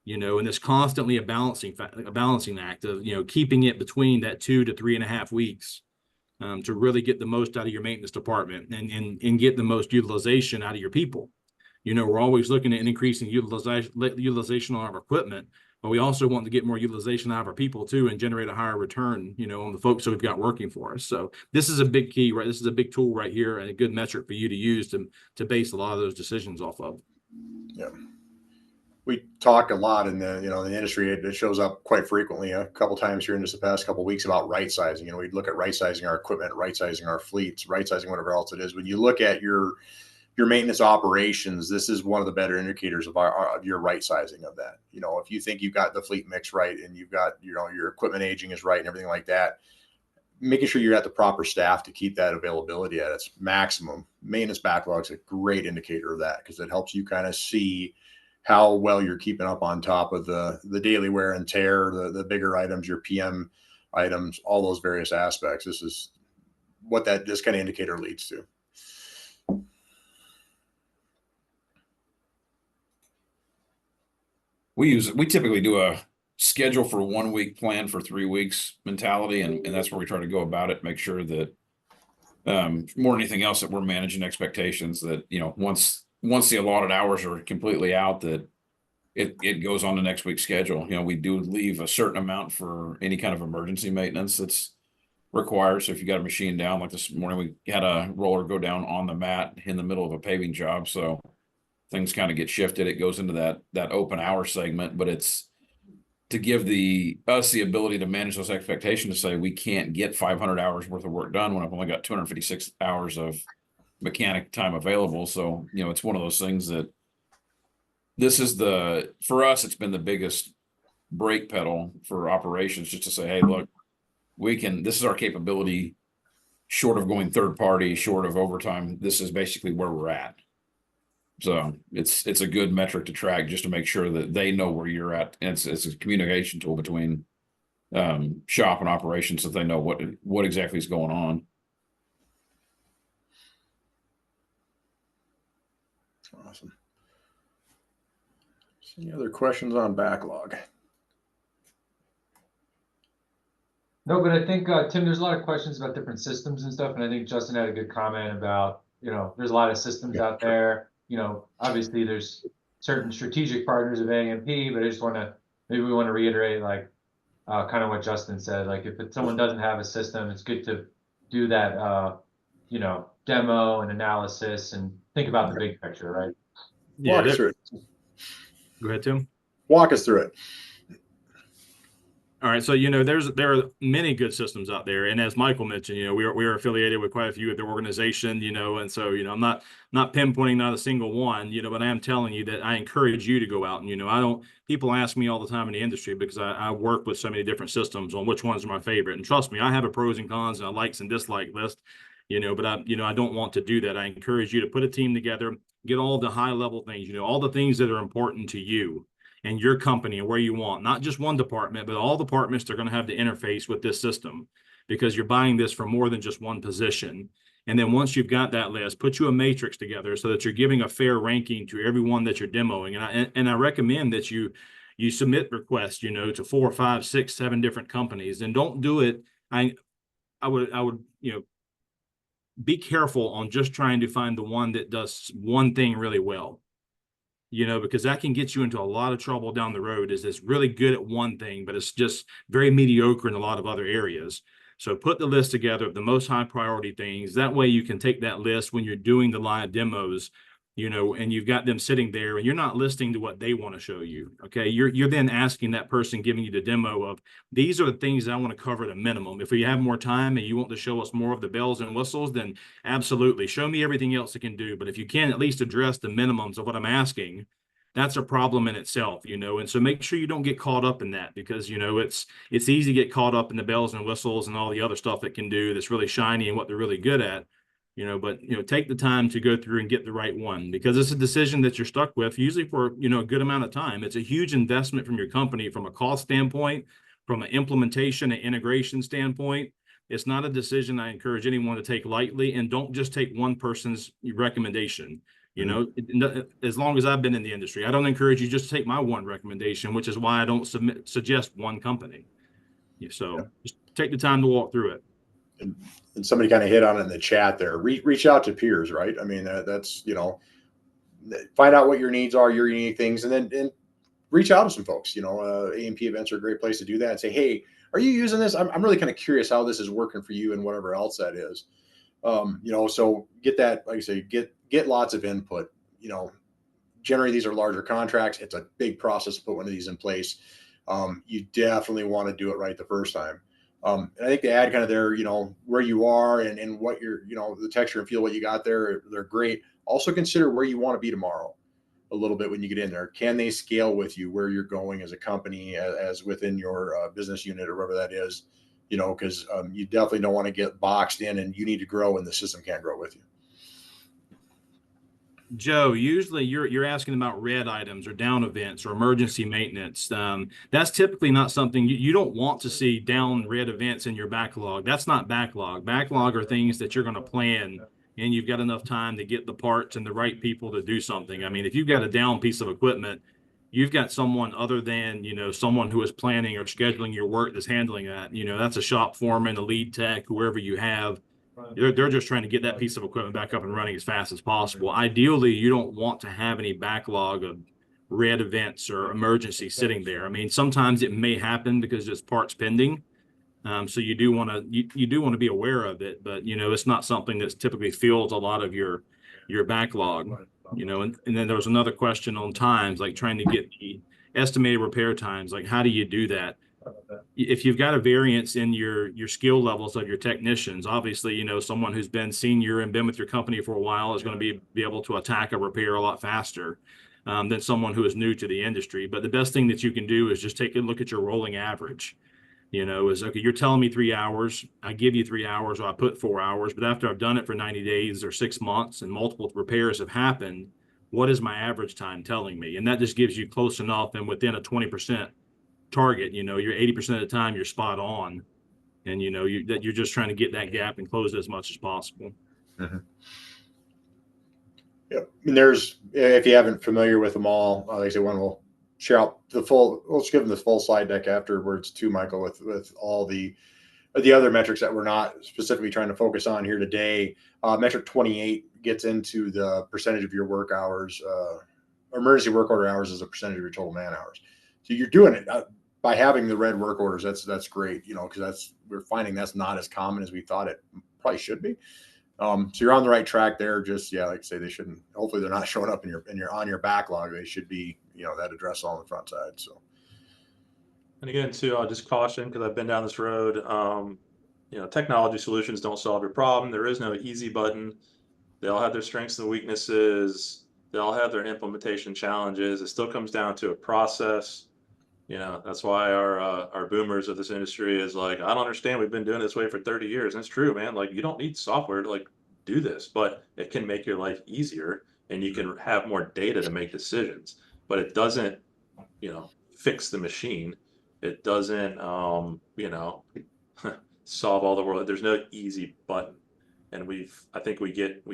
and it's constantly a balancing act of, keeping it between that 2 to 3.5 weeks to really get the most out of your maintenance department and get the most utilization out of your people. We're always looking at increasing utilization on our equipment, but we also want to get more utilization out of our people too and generate a higher return, on the folks that we've got working for us. So this is a big key, right? This is a big tool right here and a good metric for you to use to base a lot of those decisions off of. Yeah. We talk a lot in the industry. It shows up quite frequently a couple times here in just the past couple of weeks about right sizing. We look at right sizing our equipment, right sizing our fleets, right sizing whatever else it is. When you look at your your maintenance operations, this is one of the better indicators of of your right sizing of that. You know, if you think you've got the fleet mix right and you've got, you know, your equipment aging is right and everything like that, making sure you're at the proper staff to keep that availability at its maximum. Maintenance backlog is a great indicator of that, because it helps you kind of see how well you're keeping up on top of the daily wear and tear, the bigger items, your PM items, all those various aspects. This is what this kind of indicator leads to. We typically do a schedule for 1 week, plan for 3 weeks mentality. And that's where we try to go about it. Make sure that, more than anything else, that we're managing expectations, that, you know, once the allotted hours are completely out, that it goes on the next week's schedule. You know, we do leave a certain amount for any kind of emergency maintenance that's required. So if you got a machine down, like this morning, we had a roller go down on the mat in the middle of a paving job. So things kind of get shifted. It goes into that open hour segment, but it's to give us the ability to manage those expectations, to say we can't get 500 hours worth of work done when I've only got 256 hours of mechanic time available. So, you know, it's one of those things that for us, it's been the biggest brake pedal for operations, just to say, hey, look, this is our capability, short of going third party, short of overtime. This is basically where we're at. So it's a good metric to track, just to make sure that they know where you're at. And it's a communication tool between shop and operations, so they know what exactly is going on. Awesome. Any other questions on backlog? No, but I think, Tim, there's a lot of questions about different systems and stuff. And I think Justin had a good comment about, you know, there's a lot of systems out there. You know, obviously there's certain strategic partners of A&P, but I just maybe we want to reiterate, like, kind of what Justin said. Like, if someone doesn't have a system, it's good to do that, you know, demo and analysis and think about the big picture, right? Walk us through it. Go ahead, Tim. Walk us through it. All right, so you know, there are many good systems out there, and as Michael mentioned, you know, we are affiliated with quite a few of the organization, you know, and so, you know, I'm not pinpointing not a single one, you know, but I am telling you that I encourage you to go out and, you know, people ask me all the time in the industry, because I work with so many different systems, on which ones are my favorite, and trust me, I have a pros and cons and a likes and dislike list, you know, but I don't want to do that. I encourage you to put a team together, get all the high level things, you know, all the things that are important to you and your company and where you want, not just one department, but all departments that are going to have to interface with this system, because you're buying this for more than just one position. And then once you've got that list, put you a matrix together so that you're giving a fair ranking to everyone that you're demoing. And I recommend that you submit requests, you know, to 4, 5, 6, 7 different companies, and don't do it. I would, you know, be careful on just trying to find the one that does one thing really well. You know, because that can get you into a lot of trouble down the road. Is it's really good at one thing, but it's just very mediocre in a lot of other areas. So put the list together of the most high priority things. That way you can take that list when you're doing the live demos, you know, and you've got them sitting there and you're not listening to what they want to show you. Okay. You're then asking that person giving you the demo of, these are the things that I want to cover at a minimum. If we have more time and you want to show us more of the bells and whistles, then absolutely show me everything else it can do. But if you can at least address the minimums of what I'm asking, that's a problem in itself, you know. And so make sure you don't get caught up in that, because, you know, it's easy to get caught up in the bells and whistles and all the other stuff it can do that's really shiny and what they're really good at. You know, but, you know, take the time to go through and get the right one, because it's a decision that you're stuck with, usually for, you know, a good amount of time. It's a huge investment from your company, from a cost standpoint, from an implementation and integration standpoint. It's not a decision I encourage anyone to take lightly, and don't just take one person's recommendation. You know, as long as I've been in the industry, I don't encourage you just to take my one recommendation, which is why I don't suggest one company. So just take the time to walk through it. And somebody kind of hit on it in the chat there. Reach out to peers, right? I mean, that's, you know, find out what your needs are, your unique things, and then reach out to some folks. You know, A&P events are a great place to do that, and say, hey, are you using this? I'm really kind of curious how this is working for you and whatever else that is. You know, so get that, like I say, get lots of input. You know, generally these are larger contracts. It's a big process to put one of these in place. You definitely want to do it right the first time. And I think they add kind of their, you know, where you are and what you're, you know, the texture and feel, what you got there, they're great. Also consider where you want to be tomorrow a little bit when you get in there. Can they scale with you where you're going as a company, as within your business unit or whatever that is, you know, because you definitely don't want to get boxed in and you need to grow and the system can't grow with you. Joe, usually you're asking about red items or down events or emergency maintenance. That's typically not something you don't want to see down red events in your backlog. That's not backlog. Backlog are things that you're going to plan and you've got enough time to get the parts and the right people to do something. I mean, if you've got a down piece of equipment, you've got someone other than, you know, someone who is planning or scheduling your work that's handling that. You know, that's a shop foreman, a lead tech, whoever you have. They're just trying to get that piece of equipment back up and running as fast as possible. Ideally, you don't want to have any backlog of red events or emergencies sitting there. I mean, sometimes it may happen because it's parts pending. So you do want to you do want to be aware of it, but you know, it's not something that's typically fills a lot of your backlog. You know, and then there was another question on times, like trying to get the estimated repair times. Like, how do you do that? If you've got a variance in your skill levels of your technicians, obviously, you know, someone who's been senior and been with your company for a while is going to be able to attack a repair a lot faster than someone who is new to the industry. But the best thing that you can do is just take a look at your rolling average. You know, is okay, you're telling me 3 hours, I give you 3 hours, or I put 4 hours, but after I've done it for 90 days or 6 months and multiple repairs have happened, what is my average time telling me? And that just gives you close enough and within a 20% target. You know, you're 80% of the time you're spot on, and you know that you're just trying to get that gap and close it as much as possible. Mm-hmm. Yeah, and there's, if you haven't familiar with them all, like I say, one will share out the full. We'll just give them the full slide deck afterwards too, Michael, with all the other metrics that we're not specifically trying to focus on here today. Metric 28 gets into the percentage of your work hours, emergency work order hours as a percentage of your total man hours. So you're doing it by having the red work orders. That's great, you know, because we're finding that's not as common as we thought it probably should be. So you're on the right track there. Just, yeah, like I say, they shouldn't, hopefully they're not showing up on your backlog. They should be, you know, that address on the front side. So. And again, too, I'll just caution, because I've been down this road, you know, technology solutions don't solve your problem. There is no easy button. They all have their strengths and weaknesses. They all have their implementation challenges. It still comes down to a process. You know, that's why our boomers of this industry is like, I don't understand. We've been doing it this way for 30 years. And it's true, man. Like, you don't need software to like do this, but it can make your life easier and you can have more data to make decisions, but it doesn't, you know, fix the machine. It doesn't, you know, solve all the world. There's no easy button. And I think we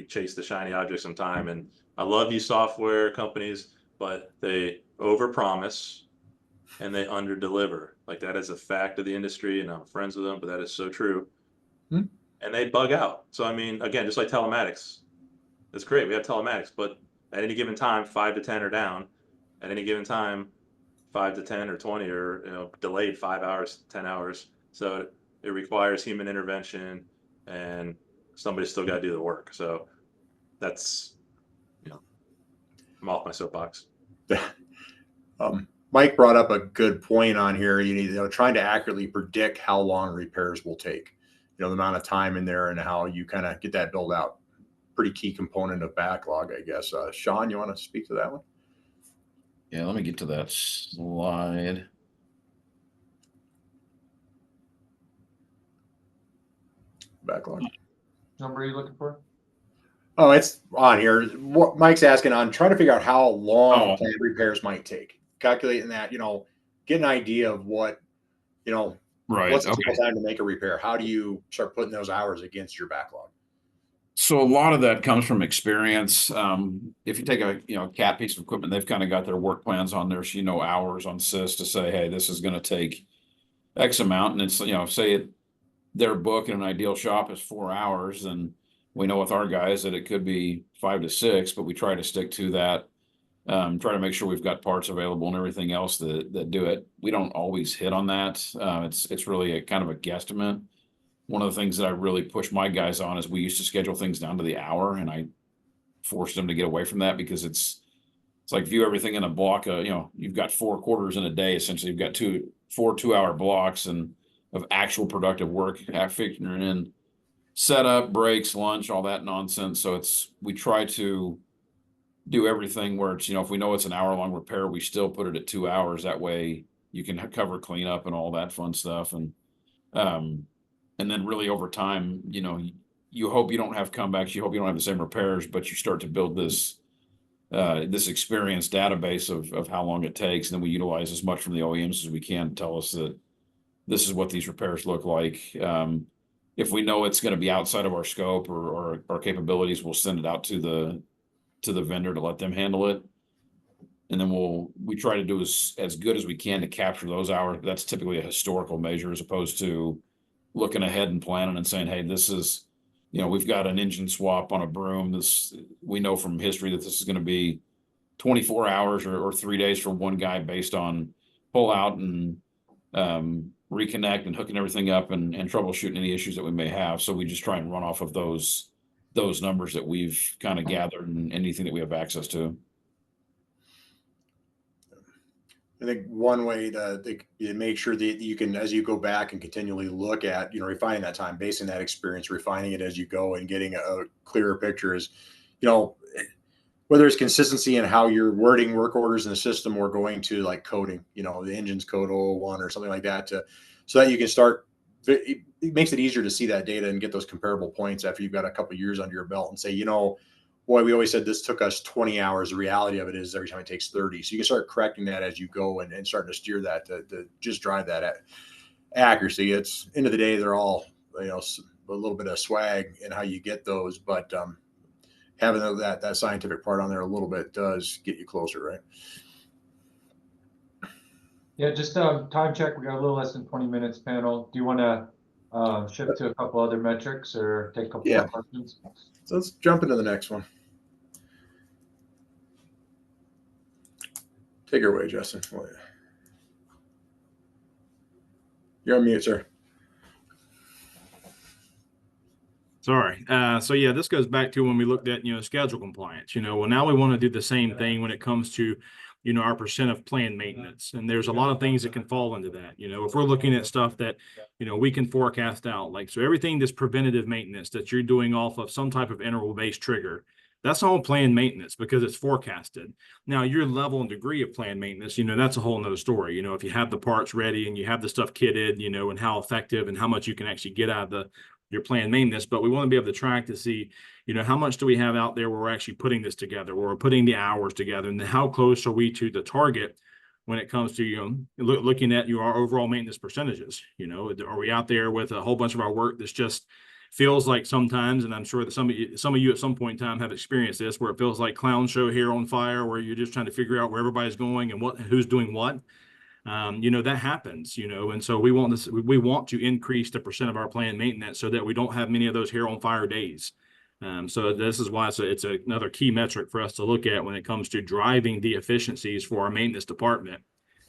chase the shiny object sometime. And I love these software companies, but they overpromise and they underdeliver. Like, that is a fact of the industry, and I'm friends with them, but that is so true. And they bug out. So, I mean, again, just like telematics, it's great. We have telematics, but at any given time, 5 to 10 are down. At any given time, 5 to 10 or 20 are, you know, delayed 5 hours, 10 hours. So it requires human intervention, and somebody's still got to do the work. So that's, you know, I'm off my soapbox. Mike brought up a good point on here. You know, trying to accurately predict how long repairs will take, you know, the amount of time in there and how you kind of get that build out. Pretty key component of backlog, I guess. Sean, you want to speak to that one? Yeah, let me get to that slide. Backlog. Number are you looking for? Oh, it's on here. What Mike's asking on trying to figure out how long planned repairs might take. Calculating that, you know, get an idea of what, you know, what's the time to make a repair. How do you start putting those hours against your backlog? So a lot of that comes from experience. If you take a, you know, cat piece of equipment, they've kind of got their work plans on there, so you know, hours on sys to say, hey, this is going to take X amount. And it's, you know, say their book in an ideal shop is 4 hours, and we know with our guys that it could be 5 to 6, but we try to stick to that. Try to make sure we've got parts available and everything else that do it. We don't always hit on that. It's really a kind of a guesstimate. One of the things that I really push my guys on is we used to schedule things down to the hour, and I forced them to get away from that, because it's like view everything in a block. You know, you've got 4 quarters in a day. Essentially, you've got 4 2-hour blocks and of actual productive work, figuring in setup, breaks, lunch, all that nonsense. So we try to do everything where it's, if we know it's an hour-long repair, we still put it at 2 hours. That way you can cover cleanup and all that fun stuff. And then really over time, you hope you don't have comebacks, you hope you don't have the same repairs, but you start to build this experience database of how long it takes. And then we utilize as much from the OEMs as we can to tell us that this is what these repairs look like. If we know it's going to be outside of our scope or our capabilities, we'll send it out to the vendor to let them handle it. And then we try to do as good as we can to capture those hours. That's typically a historical measure as opposed to looking ahead and planning and saying, hey, this is, we've got an engine swap on a broom. We know from history that this is going to be 24 hours or 3 days for one guy based on pull out and reconnect and hooking everything up and troubleshooting any issues that we may have. So we just try and run off of those numbers that we've kind of gathered and anything that we have access to. I think one way to make sure that you can, as you go back and continually look at, refining that time, basing that experience, refining it as you go and getting a clearer picture is, whether it's consistency in how you're wording work orders in the system or going to like coding, the engine's code 001 or something like that so that you can start, it makes it easier to see that data and get those comparable points after you've got a couple of years under your belt and say, boy, we always said this took us 20 hours. The reality of it is every time it takes 30. So you can start correcting that as you go and starting to steer that to just drive that at accuracy. It's end of the day, they're all, a little bit of swag in how you get those, but having that scientific part on there a little bit does get you closer, right? Yeah, just time check. We got a little less than 20 minutes panel. Do you want to shift to a couple other metrics or take a couple more questions? So let's jump into the next one. Take her away, Justin. You're on mute, sir. Sorry. So yeah, this goes back to when we looked at, schedule compliance, well, now we want to do the same thing when it comes to, our percent of planned maintenance. And there's a lot of things that can fall into that. If we're looking at stuff that, we can forecast out, so everything that's preventative maintenance that you're doing off of some type of interval-based trigger, that's all planned maintenance because it's forecasted. Now, your level and degree of planned maintenance, that's a whole nother story. If you have the parts ready and you have the stuff kitted, and how effective and how much you can actually get out of your planned maintenance. But we want to be able to track to see, how much do we have out there where we're actually putting this together, where we're putting the hours together, and how close are we to the target when it comes to, looking at our overall maintenance percentages. Are we out there with a whole bunch of our work that's just feels like sometimes, and I'm sure that some of you at some point in time have experienced this, where it feels like clown show hair on fire, where you're just trying to figure out where everybody's going and who's doing what. That happens, and so we want to increase the percent of our planned maintenance so that we don't have many of those hair on fire days. So this is why it's another key metric for us to look at when it comes to driving the efficiencies for our maintenance department.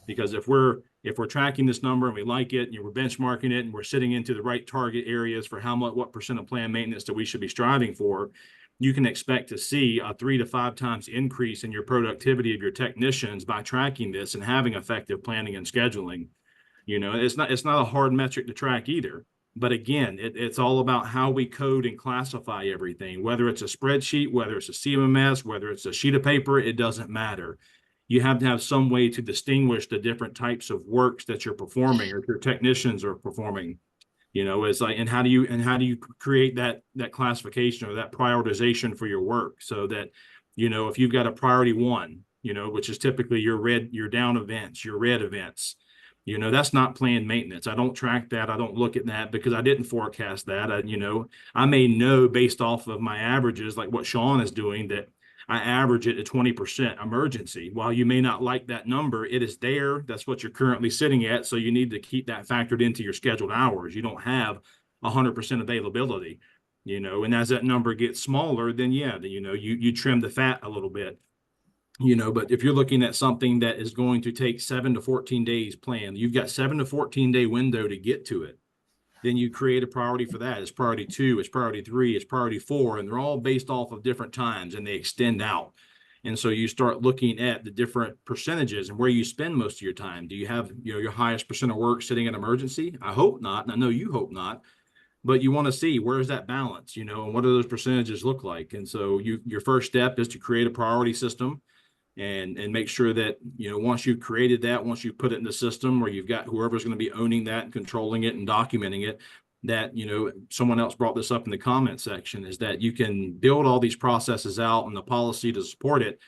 Because if we're tracking this number and we like it, and we're benchmarking it, and we're sitting into the right target areas for what percent of planned maintenance that we should be striving for, you can expect to see a 3 to 5 times increase in your productivity of your technicians by tracking this and having effective planning and scheduling. It's not a hard metric to track either. But again, it's all about how we code and classify everything, whether it's a spreadsheet, whether it's a CMMS, whether it's a sheet of paper, it doesn't matter. You have to have some way to distinguish the different types of works that you're performing or your technicians are performing. It's like, and how do you create that classification or that prioritization for your work so that, if you've got a priority 1, which is typically your down events, your red events, that's not planned maintenance. I don't track that. I don't look at that because I didn't forecast that. I may know based off of my averages, like what Sean is doing, that I average it at 20% emergency. While you may not like that number, it is there. That's what you're currently sitting at. So you need to keep that factored into your scheduled hours. You don't have 100% availability, and as that number gets smaller, then you trim the fat a little bit. But if you're looking at something that is going to take 7 to 14 days planned, you've got 7 to 14 day window to get to it. Then you create a priority for that. It's priority 2, it's priority 3, it's priority 4, and they're all based off of different times and they extend out. And so you start looking at the different percentages and where you spend most of your time. Do you have, your highest percent of work sitting in emergency? I hope not. And I know you hope not. but you want to see where's that balance, and what do those percentages look like? And so your first step is to create a priority system and make sure that, once you've created that, once you put it in the system where you've got whoever's going to be owning that and controlling it and documenting it, that, someone else brought this up in the comment section, is that you can build all these processes out and the policy to support it.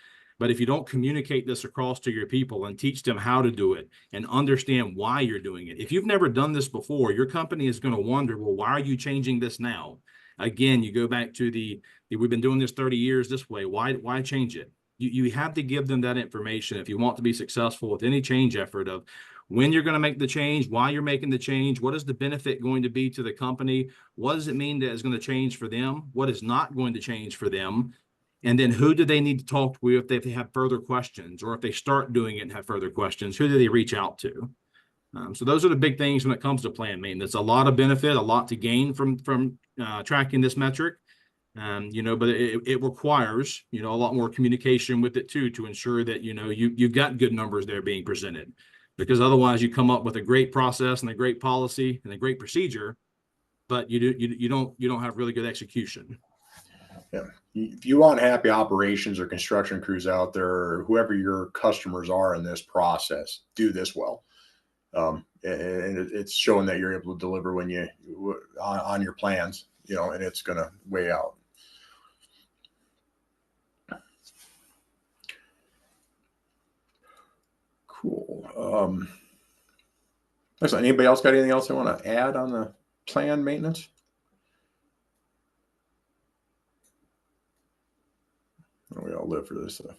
But if you don't communicate this across to your people and teach them how to do it and understand why you're doing it, if you've never done this before, your company is going to wonder, well, why are you changing this now? Again, you go back to we've been doing this 30 years this way. Why change it? You have to give them that information if you want to be successful with any change effort, of when you're going to make the change, why you're making the change, what is the benefit going to be to the company, what does it mean that is going to change for them, what is not going to change for them, and then who do they need to talk with if they have further questions, or if they start doing it and have further questions, who do they reach out to? So those are the big things when it comes to plan maintenance. A lot of benefit, a lot to gain from tracking this metric. But it requires, a lot more communication with it too, to ensure that, you've got good numbers there being presented, because otherwise you come up with a great process and a great policy and a great procedure, but you don't have really good execution. Yeah. If you want happy operations or construction crews out there, or whoever your customers are in this process, do this well. And it's showing that you're able to deliver when you on your plans, and it's going to weigh out. Cool. Excellent. Anybody else got anything else they want to add on the plan maintenance? We all live for this stuff.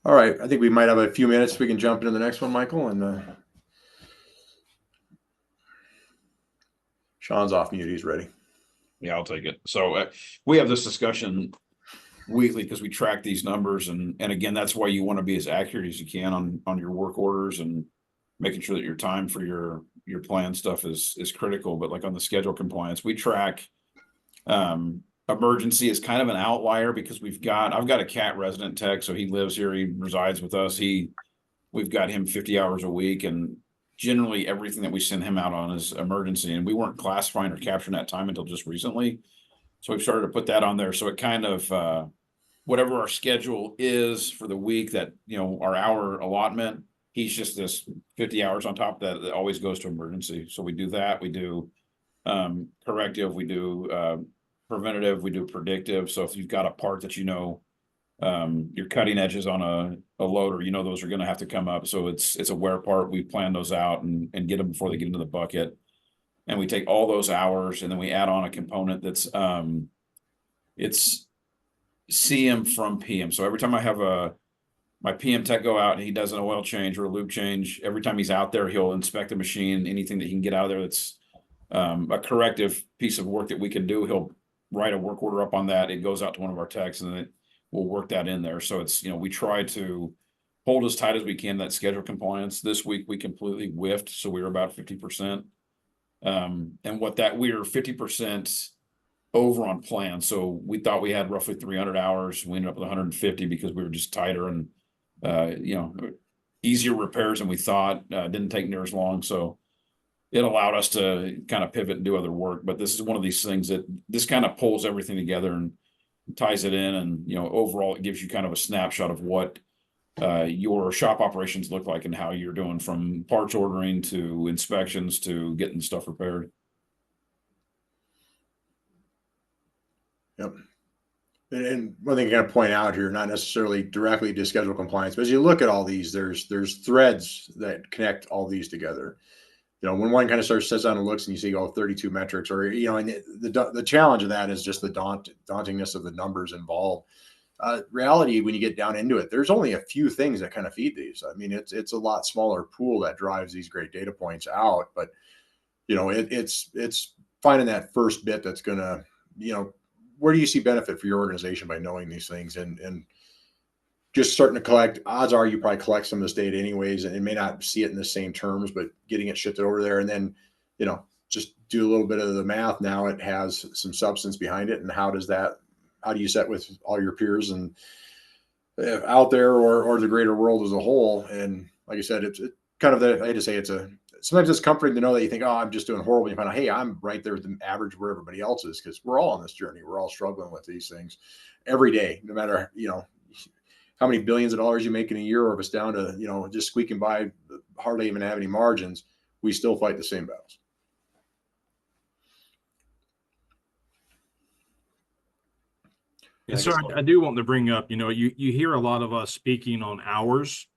All right. I think we might have a few minutes. We can jump into the next one, Michael. And Sean's off mute. He's ready. Yeah, I'll take it. So we have this discussion weekly because we track these numbers, and again, that's why you want to be as accurate as you can on your work orders, and making sure that your time for your plan stuff is critical. But like on the schedule compliance, we track emergency is kind of an outlier because I've got a CAT resident tech, so he lives here, he resides with us. We've got him 50 hours a week, and generally everything that we send him out on is emergency, and we weren't classifying or capturing that time until just recently. So we've started to put that on there. So it kind of, whatever our schedule is for the week, that, our hour allotment, he's just this 50 hours on top of that always goes to emergency. So we do that. We do corrective, we do preventative, we do predictive. So if you've got a part that you're cutting edges on a loader, those are going to have to come up. So it's a wear part. We plan those out and get them before they get into the bucket. And we take all those hours, and then we add on a component that's it's CM from PM. So every time I have my PM tech go out and he does an oil change or a lube change, every time he's out there, he'll inspect the machine. Anything that he can get out of there that's a corrective piece of work that we can do, he'll write a work order up on that. It goes out to one of our techs, and then we'll work that in there. So it's, we try to hold as tight as we can that schedule compliance. This week we completely whiffed, so we were about 50%. And we were 50% over on plan. So we thought we had roughly 300 hours. We ended up with 150 because we were just tighter and, easier repairs than we thought. Didn't take near as long. So it allowed us to kind of pivot and do other work. But this is one of these things that this kind of pulls everything together and ties it in. And, overall, it gives you kind of a snapshot of what your shop operations look like and how you're doing, from parts ordering to inspections to getting stuff repaired. Yep. And one thing I got to point out here, not necessarily directly to schedule compliance, but as you look at all these, there's threads that connect all these together. When one kind of sits down and looks and you see, 32 metrics, or, and the challenge of that is just the dauntingness of the numbers involved. Reality, when you get down into it, there's only a few things that kind of feed these. I mean, it's a lot smaller pool that drives these great data points out, but it's finding that first bit that's gonna, where do you see benefit for your organization by knowing these things, and just starting to collect. Odds are you probably collect some of this data anyways, and it may not see it in the same terms, but getting it shifted over there, and then just do a little bit of the math. Now it has some substance behind it, and how do you set with all your peers and out there, or the greater world as a whole? And like I said, it's kind of I hate to say it's a sometimes it's comforting to know that you think, oh, I'm just doing horrible. You find out, hey, I'm right there with the average where everybody else is, because we're all on this journey. We're all struggling with these things every day, no matter, how many billions of dollars you make in a year, or if it's down to, just squeaking by, hardly even have any margins, we still fight the same battles. And so I do want to bring up, you hear a lot of us speaking on hours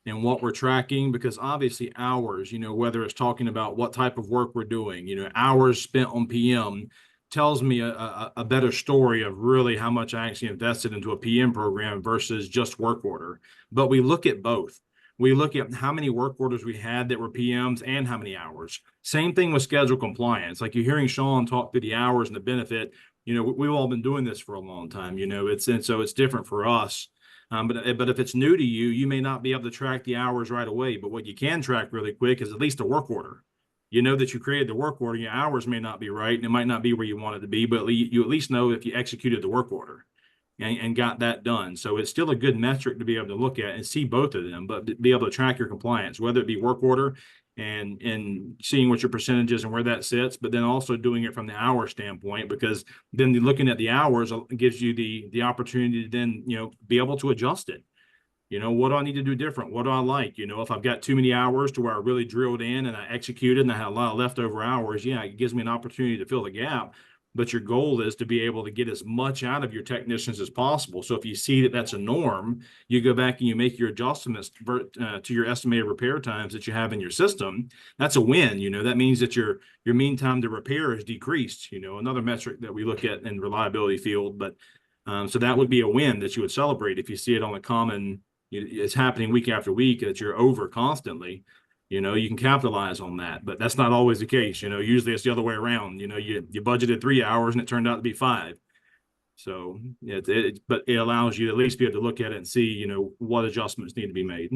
and what we're tracking, because obviously hours, whether it's talking about what type of work we're doing, hours spent on PM tells me a better story of really how much I actually invested into a PM program versus just work order. But we look at both. We look at how many work orders we had that were PMs and how many hours. Same thing with schedule compliance. Like you're hearing Sean talk through the hours and the benefit. We've all been doing this for a long time, so it's different for us. But if it's new to you, you may not be able to track the hours right away. But what you can track really quick is at least a work order. You know that you created the work order. Your hours may not be right, and it might not be where you want it to be, but you at least know if you executed the work order and got that done. So it's still a good metric to be able to look at and see both of them, but be able to track your compliance, whether it be work order and seeing what your percentage is and where that sits, but then also doing it from the hour standpoint, because then looking at the hours gives you the opportunity to then, be able to adjust it. What do I need to do different? What do I like? If I've got too many hours to where I really drilled in and I executed and I had a lot of leftover hours, it gives me an opportunity to fill the gap. But your goal is to be able to get as much out of your technicians as possible. So if you see that that's a norm, you go back and you make your adjustments to your estimated repair times that you have in your system. That's a win. That means that your mean time to repair is decreased. Another metric that we look at in reliability field. But so that would be a win that you would celebrate if you see it on a common. It's happening week after week that you're over constantly. You can capitalize on that, but that's not always the case. Usually it's the other way around. You budgeted 3 hours and it turned out to be 5. So but it allows you to at least be able to look at it and see, what adjustments need to be made.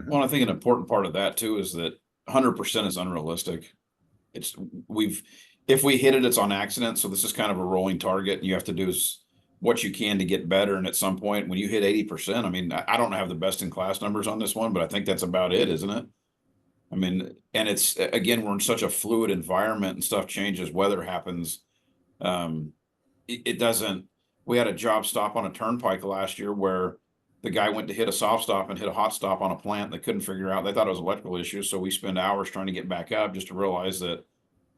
Well, I think an important part of that too is that 100% is unrealistic. If we hit it, it's on accident. So this is kind of a rolling target, and you have to do what you can to get better. And at some point when you hit 80%, I mean, I don't have the best in class numbers on this one, but I think that's about it, isn't it? I mean, and it's, again, we're in such a fluid environment and stuff changes, weather happens. It doesn't, we had a job stop on a turnpike last year where the guy went to hit a soft stop and hit a hot stop on a plant. They couldn't figure out, they thought it was electrical issues. So we spent hours trying to get back up just to realize that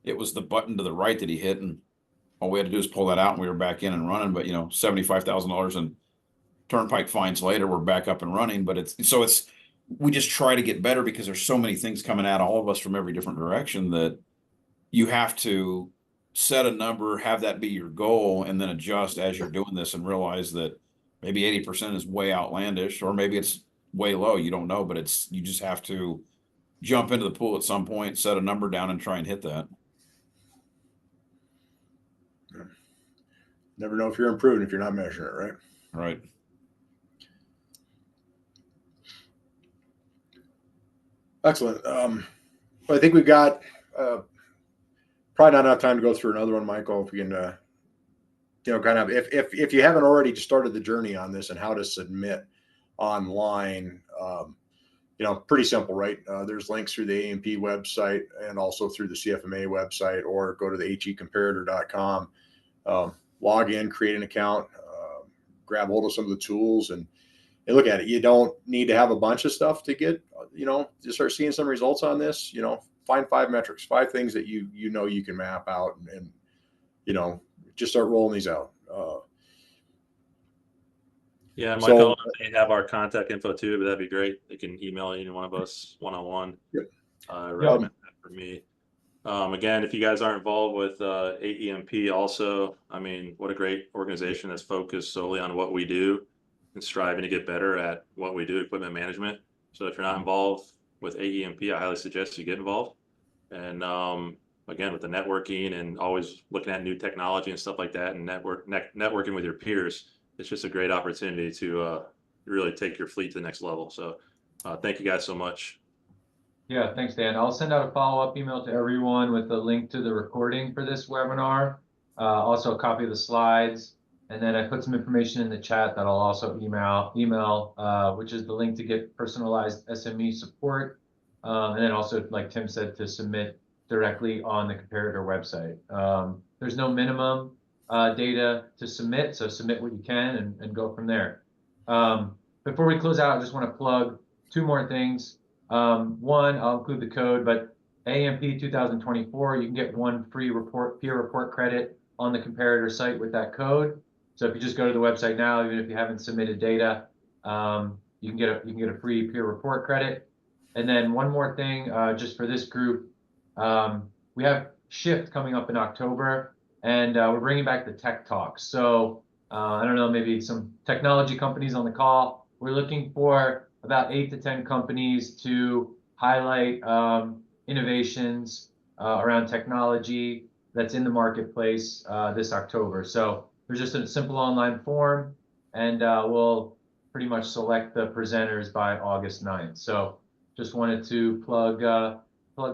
it was the button to the right that he hit. And all we had to do is pull that out and we were back in and running. But, $75,000 in turnpike fines later, we're back up and running. But we just try to get better because there's so many things coming at all of us from every different direction that you have to set a number, have that be your goal, and then adjust as you're doing this and realize that maybe 80% is way outlandish, or maybe it's way low. You don't know, but you just have to jump into the pool at some point, set a number down and try and hit that. Never know if you're improving if you're not measuring it, right? Right. Excellent. I think we've got probably not enough time to go through another one, Michael. If we can, kind of, if you haven't already started the journey on this and how to submit online, pretty simple, right? There's links through the A&P website and also through the CFMA website, or go to the hecomparator.com, log in, create an account, grab hold of some of the tools and look at it. You don't need to have a bunch of stuff to get, to start seeing some results on this. Find 5 metrics, 5 things that you can map out and just start rolling these out. Yeah, Michael, they have our contact info too, but that'd be great. They can email any one of us one-on-one. Yep. I recommend that for me. Again, if you guys aren't involved with AEMP also, I mean, what a great organization that's focused solely on what we do and striving to get better at what we do, equipment management. So if you're not involved with AEMP, I highly suggest you get involved. And again, with the networking and always looking at new technology and stuff like that, and networking with your peers, it's just a great opportunity to really take your fleet to the next level. So thank you guys so much. Yeah, thanks, Dan. I'll send out a follow-up email to everyone with the link to the recording for this webinar, also a copy of the slides, and then I put some information in the chat that I'll also email, which is the link to get personalized SME support. And then also, like Tim said, to submit directly on the Comparator website. There's no minimum data to submit, so submit what you can and go from there. Before we close out, I just want to plug two more things. One, I'll include the code, but AMP 2024, you can get one free peer report credit on the Comparator site with that code. So if you just go to the website now, even if you haven't submitted data, you can get a free peer report credit. And then one more thing, just for this group, we have Shift coming up in October, and we're bringing back the Tech Talks. So I don't know, maybe some technology companies on the call. We're looking for about 8 to 10 companies to highlight innovations around technology that's in the marketplace this October. So there's just a simple online form, and we'll pretty much select the presenters by August 9th. So just wanted to plug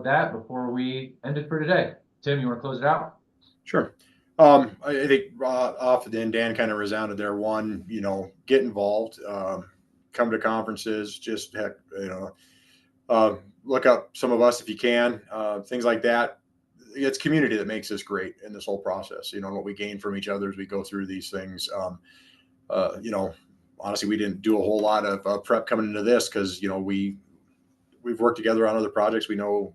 that before we end it for today. Tim, you want to close it out? Sure. I think off the end, Dan kind of resounded there. One, get involved, come to conferences, just heck, look up some of us if you can, things like that. It's community that makes this great in this whole process. What we gain from each other as we go through these things. Honestly, we didn't do a whole lot of prep coming into this because, we've worked together on other projects. We know,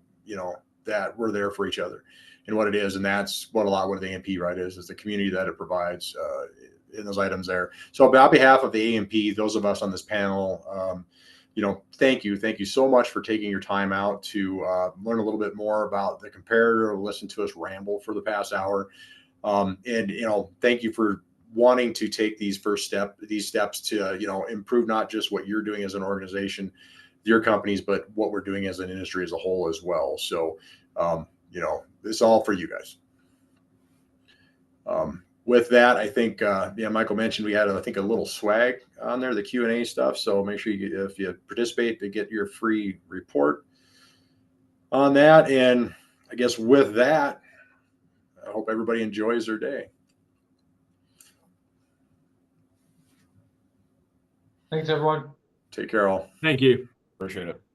that we're there for each other and what it is. And that's what the AMP, right, is the community that it provides in those items there. So on behalf of the AMP, those of us on this panel, thank you. Thank you so much for taking your time out to learn a little bit more about the Comparator, listen to us ramble for the past hour. Thank you for wanting to take these steps to, improve not just what you're doing as an organization, your companies, but what we're doing as an industry as a whole as well. So, it's all for you guys. With that, I think, Michael mentioned we had, I think, a little swag on there, the Q&A stuff. So make sure if you participate, to get your free report on that. And I guess with that, I hope everybody enjoys their day. Thanks, everyone. Take care, all. Thank you. Appreciate it.